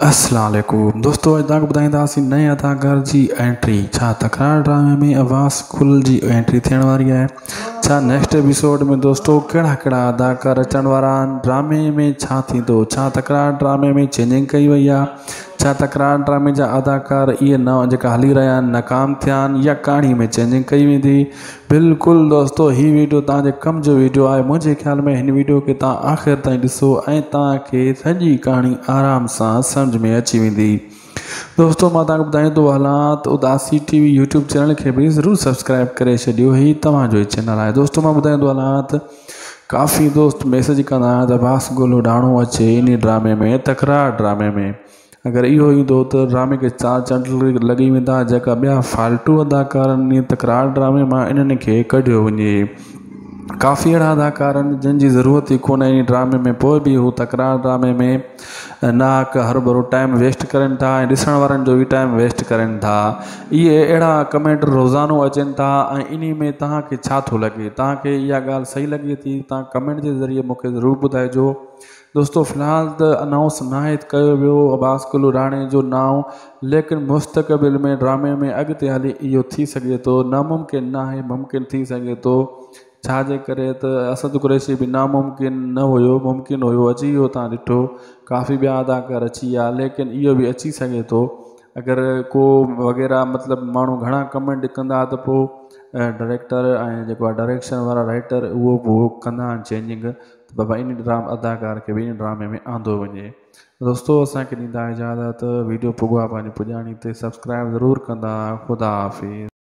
अस्सलाम वालेकुम दोस्तों, अॼु तव्हांखे ॿुधाईंदासीं नए अदाकार जी एंट्री। छा तकरार ड्रामे में अब्बास कुल जी एंट्री थियण वारी आहे? छा नेक्स्ट एपिसोड में दोस्तों कहिड़ा कहिड़ा अदाकार अचण वारा आहिनि? ड्रामे में छा थींदो? छा तकरार ड्रामे में चेंजिंग कई वई आहे? छा तकरार ड्रामे जा अदाकार इहे न जेका हली रहिया आहिनि नाकाम थिया आहिनि या कहाणी में चेंजिंग कई वेंदी? बिल्कुलु दोस्तों, ही वीडियो तव्हांजे कम जो वीडियो आहे। मुंहिंजे ख्याल में हिन वीडियो खे तव्हां आख़िर ताईं ॾिसो ऐं तव्हांखे सॼी कहाणी आराम सां सम्झ में अची वेंदी। दोस्तों, मां तव्हांखे ॿुधाईंदो हलां त उदासी टीवी यूट्यूब चैनल खे बि ज़रूरु सब्सक्राइब करे छॾियो। ही तव्हांजो ई चैनल आहे। दोस्तों, मां ॿुधाईंदो हलां त काफ़ी दोस्त मैसेज कंदा आहिनि त अब्बास कुल उॾाणो अचे इन ड्रामे में, तकरार ड्रामे में। अगरि इहो ईंदो त ड्रामे खे चार चंड लॻी वेंदा, जेका ॿिया फालतू अदाकार आहिनि तकरार ड्रामे मां इन्हनि खे कढियो वञे। काफ़ी अहिड़ा अदाकार आहिनि जंहिंजी ज़रूरत ई कोन्हे इन ड्रामे में, पोइ बि हू तकरार ड्रामे में नाक हर भरो टाइम वेस्ट करनि था ऐं ॾिसण वारनि जो बि टाइम वेस्ट करनि था। इहे अहिड़ा कमेंट रोज़ानो अचनि था ऐं इन में तव्हांखे छा थो लॻे? तव्हांखे इहा ॻाल्हि सही लॻे थी? तव्हां कमेंट जे ज़रिए मूंखे ज़रूरु ॿुधाइजो। दोस्तों, फ़िलहाल त अनाउंस नाहे कयो वियो अब्बास कुल उॾाणे जो नाव, लेकिन मुस्तक़बिल में ड्रामे में अॻिते हली इहो थी सघे थो। नामुमकिन न आहे, मुमकिन थी सघे थो। छाजे करे त असद कुरैशी बि नामुमकिन न हुयो, मुमकिन हुयो, अची वियो। तव्हां ॾिठो काफ़ी ॿिया अदाकार अची विया, लेकिन इहो बि अची सघे थो। अगरि को वग़ैरह मतिलबु माण्हू घणा कमेंट कंदा त पोइ डायरेक्टर ऐं जेको आहे डायरेक्शन वारा राइटर उहो कंदा आहिनि चेंजिंग, त बाबा इन अदाकार खे बि इन ड्रामे में आंदो वञे। दोस्तों, असांखे ॾींदा इजाज़त। वीडियो पुॻो आहे पंहिंजी पुॼाणी ते, सब्सक्राइब ज़रूरु कंदा। ख़ुदा हाफ़िज़।